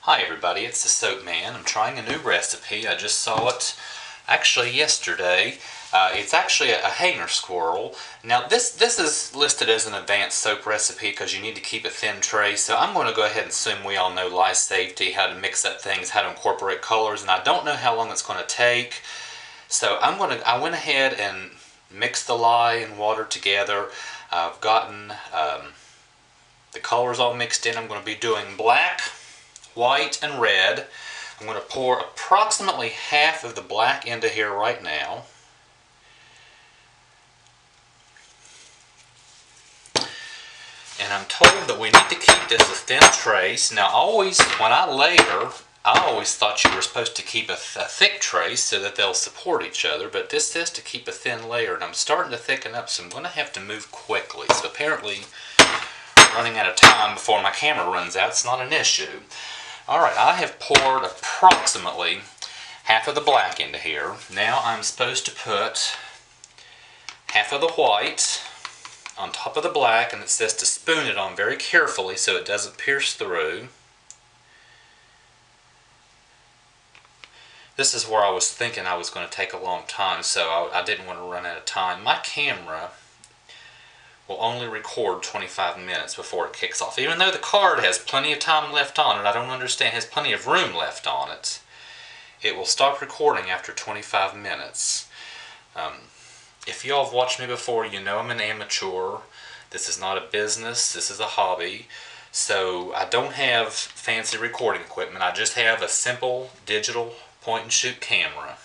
Hi everybody, it's the Soap Man. I'm trying a new recipe. I just saw it actually yesterday. It's actually a hanger swirl. Now this is listed as an advanced soap recipe because you need to keep a thin tray. So I'm going to go ahead and assume we all know lye safety, how to mix up things, how to incorporate colors, and I don't know how long it's going to take. So I went ahead and mixed the lye and water together. I've gotten the colors all mixed in. I'm going to be doing black, white, and red. I'm going to pour approximately half of the black into here right now. And I'm told that we need to keep this a thin trace. Now when I layer, I always thought you were supposed to keep a thick trace so that they'll support each other, but this says to keep a thin layer, and I'm starting to thicken up, so I'm going to have to move quickly. So apparently running out of time before my camera runs out, it's not an issue. Alright, I have poured approximately half of the black into here. Now I'm supposed to put half of the white on top of the black, and it says to spoon it on very carefully so it doesn't pierce through. This is where I was thinking I was going to take a long time, so I didn't want to run out of time. My camera will only record 25 minutes before it kicks off. Even though the card has plenty of time left on it, I don't understand, it has plenty of room left on it. It will stop recording after 25 minutes. If y'all have watched me before, you know I'm an amateur. This is not a business, this is a hobby. So I don't have fancy recording equipment, I just have a simple digital point and shoot camera.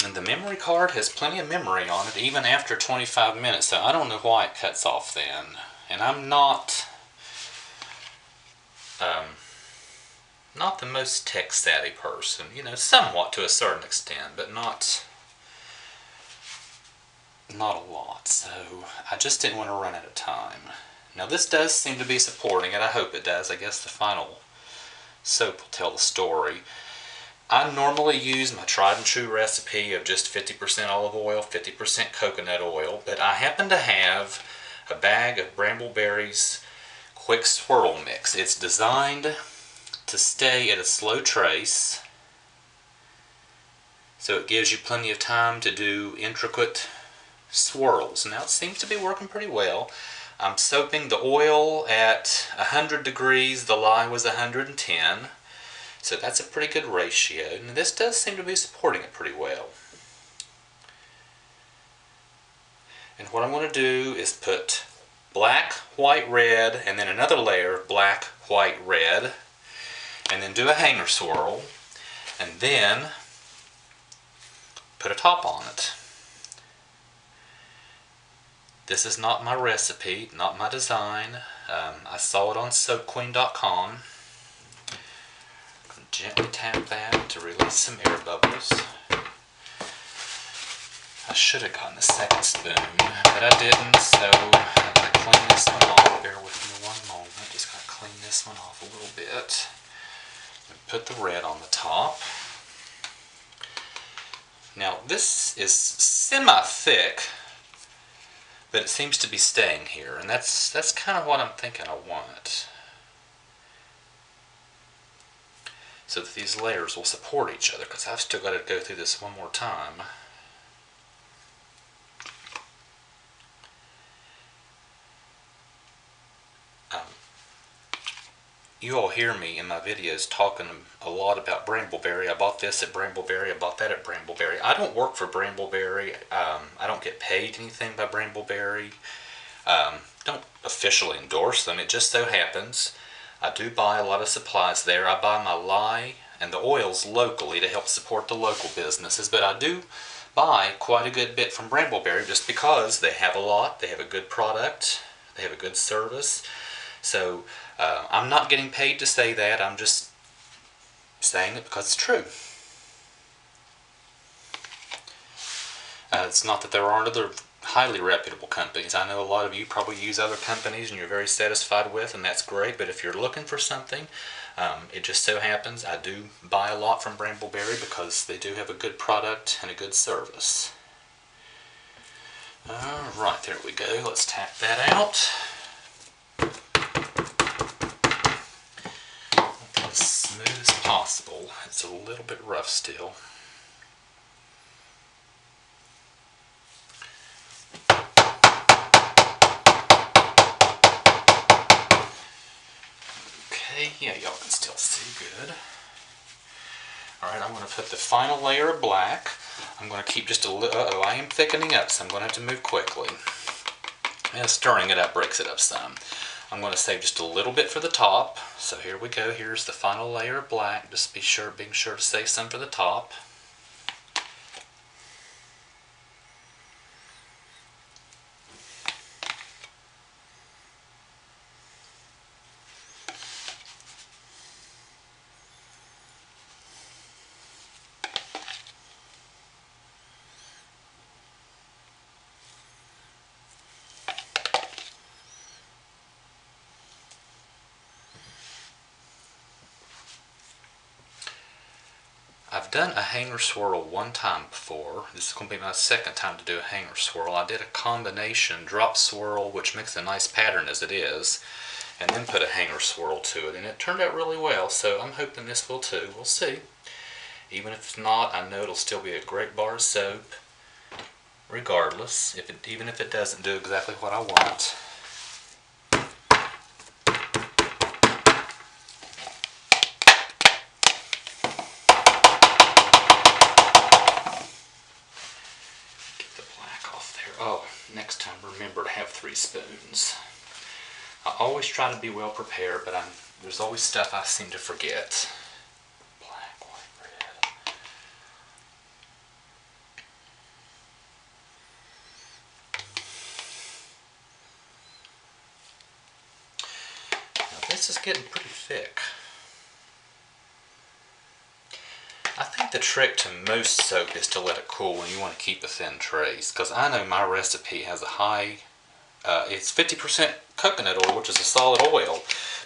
And the memory card has plenty of memory on it even after 25 minutes, so I don't know why it cuts off then. And I'm not the most tech savvy person, you know, somewhat to a certain extent, but not a lot, so I just didn't want to run out of time. Now this does seem to be supporting it, I hope it does. I guess the final soap will tell the story. I normally use my tried and true recipe of just 50% olive oil, 50% coconut oil, but I happen to have a bag of Brambleberry's quick swirl mix. It's designed to stay at a slow trace, so it gives you plenty of time to do intricate swirls. Now it seems to be working pretty well. I'm soaping the oil at 100 degrees, the lye was 110. So that's a pretty good ratio, and this does seem to be supporting it pretty well. And what I'm going to do is put black, white, red, and then another layer of black, white, red, and then do a hanger swirl, and then put a top on it. This is not my recipe, not my design. I saw it on soapqueen.com. Gently tap that to release some air bubbles. I should have gotten a second spoon, but I didn't, so I gotta clean this one off. Bear with me one moment, just gotta clean this one off a little bit. And put the red on the top. Now this is semi-thick, but it seems to be staying here, and that's kind of what I'm thinking I want. So that these layers will support each other, because I've still got to go through this one more time. You all hear me in my videos talking a lot about Brambleberry. I bought this at Brambleberry, I bought that at Brambleberry. I don't work for Brambleberry. I don't get paid anything by Brambleberry. Don't officially endorse them, it just so happens I do buy a lot of supplies there. I buy my lye and the oils locally to help support the local businesses, but I do buy quite a good bit from Brambleberry just because they have a lot, they have a good product, they have a good service. So I'm not getting paid to say that, I'm just saying it because it's true. It's not that there aren't other highly reputable companies. I know a lot of you probably use other companies and you're very satisfied with, and that's great, but if you're looking for something, it just so happens I do buy a lot from Brambleberry because they do have a good product and a good service. Alright, there we go. Let's tap that out. little bit rough still. Okay, yeah, y'all can still see good. Alright, I'm going to put the final layer of black. I'm going to keep just a little, I am thickening up, so I'm going to have to move quickly. And stirring it up breaks it up some. I'm going to save just a little bit for the top. So here we go, here's the final layer of black. Just being sure to save some for the top. I've done a hanger swirl one time before. This is going to be my second time to do a hanger swirl. I did a combination drop swirl, which makes a nice pattern as it is, and then put a hanger swirl to it, and it turned out really well, so I'm hoping this will too. We'll see. Even if it's not, I know it'll still be a great bar of soap, regardless, even if it doesn't do exactly what I want. Oh, next time remember to have 3 spoons. I always try to be well prepared, but there's always stuff I seem to forget. Black, white, red. Now this is getting pretty thick. I think the trick to most soap is to let it cool when you want to keep a thin trace, because I know my recipe has a high, it's 50% coconut oil, which is a solid oil,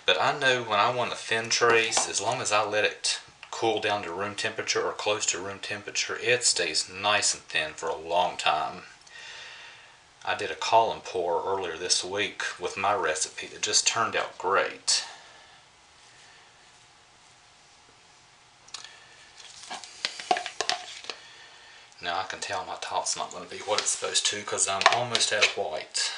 but I know when I want a thin trace, as long as I let it cool down to room temperature or close to room temperature, it stays nice and thin for a long time. I did a column pour earlier this week with my recipe that just turned out great. Now I can tell my top's not going to be what it's supposed to because I'm almost out of white.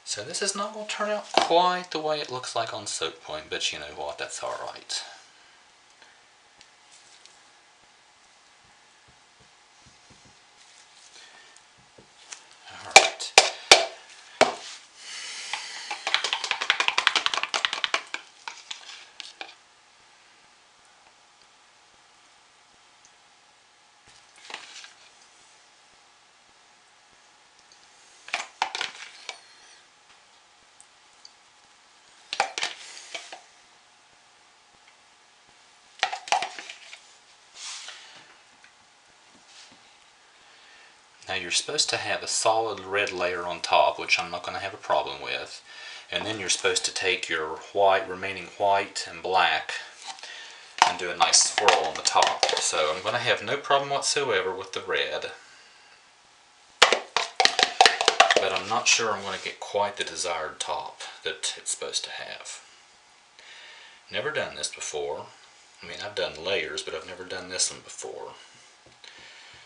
So this is not going to turn out quite the way it looks like on Soap Point, but you know what, that's alright. Now you're supposed to have a solid red layer on top, which I'm not going to have a problem with. And then you're supposed to take your remaining white and black and do a nice swirl on the top. So I'm going to have no problem whatsoever with the red. But I'm not sure I'm going to get quite the desired top that it's supposed to have. Never done this before. I mean, I've done layers, but I've never done this one before.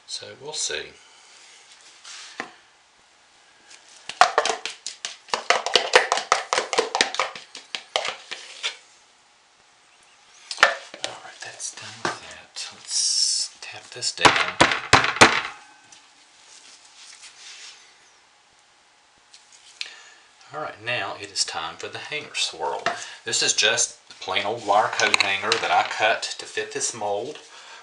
So we'll see. That's done with that. Let's tap this down. Alright, now it is time for the hanger swirl. This is just a plain old wire coat hanger that I cut to fit this mold.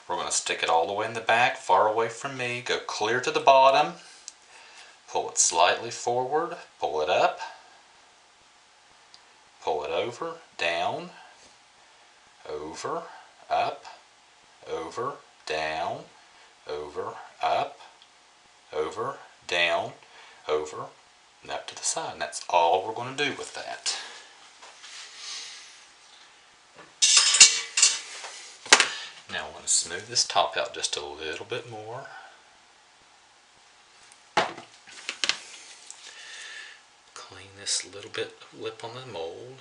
We're going to stick it all the way in the back, far away from me, go clear to the bottom, pull it slightly forward, pull it up, pull it over, down, over, up, over, down, over, up, over, down, over, and up to the side. And that's all we're going to do with that. Now I want to smooth this top out just a little bit more. Clean Just a little bit of lip on the mold.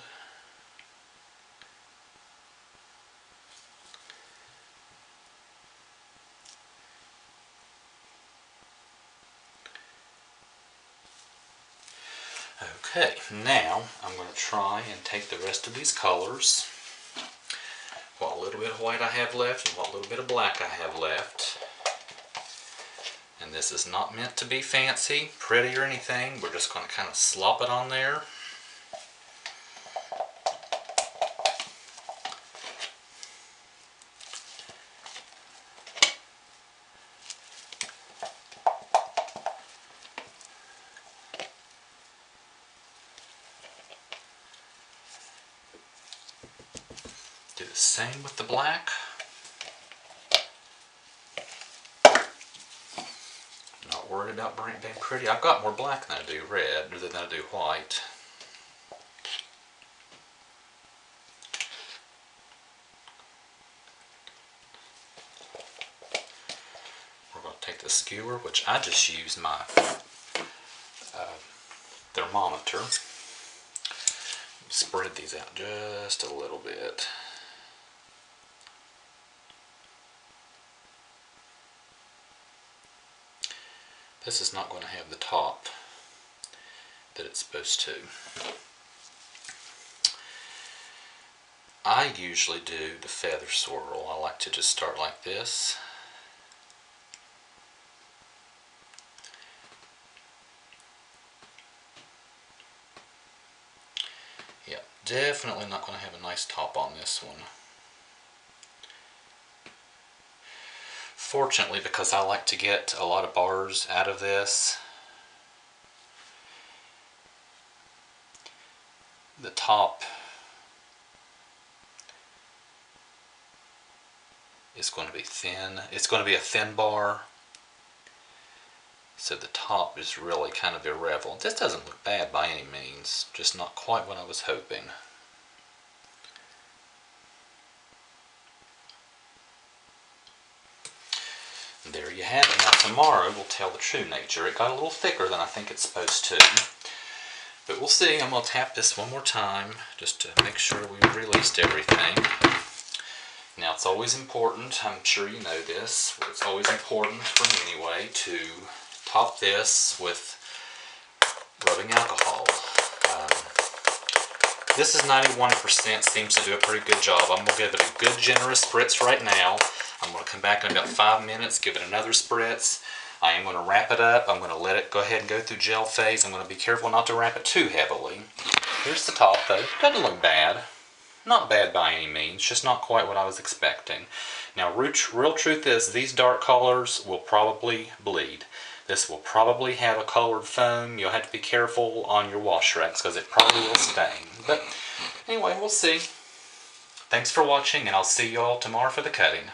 Okay, now I'm going to try and take the rest of these colors, what little bit of white I have left and what little bit of black I have left. And this is not meant to be fancy, pretty, or anything. We're just going to kind of slop it on there. Do the same with the black. Not worried about being pretty. I've got more black than I do red, or than I do white. We're going to take the skewer, which I just used my thermometer. Spread these out just a little bit. This is not going to have the top that it's supposed to. I usually do the feather swirl. I like to just start like this. Yeah, definitely not going to have a nice top on this one. Fortunately, because I like to get a lot of bars out of this, the top is going to be thin. It's going to be a thin bar, so the top is really kind of irrelevant. This doesn't look bad by any means, just not quite what I was hoping. There you have it. Now tomorrow will tell the true nature. It got a little thicker than I think it's supposed to. But we'll see. I'm going to tap this one more time just to make sure we've released everything. Now it's always important, I'm sure you know this, but it's always important for me anyway, to top this with rubbing alcohol. This is 91%, seems to do a pretty good job. I'm going to give it a good generous spritz right now. I'm going to come back in about 5 minutes, give it another spritz. I am going to wrap it up. I'm going to let it go ahead and go through gel phase. I'm going to be careful not to wrap it too heavily. Here's the top though. Doesn't look bad. Not bad by any means, just not quite what I was expecting. Now, real truth is these dark colors will probably bleed. This will probably have a colored foam. You'll have to be careful on your wash racks because it probably will stain. But anyway, we'll see. Thanks for watching, and I'll see you all tomorrow for the cutting.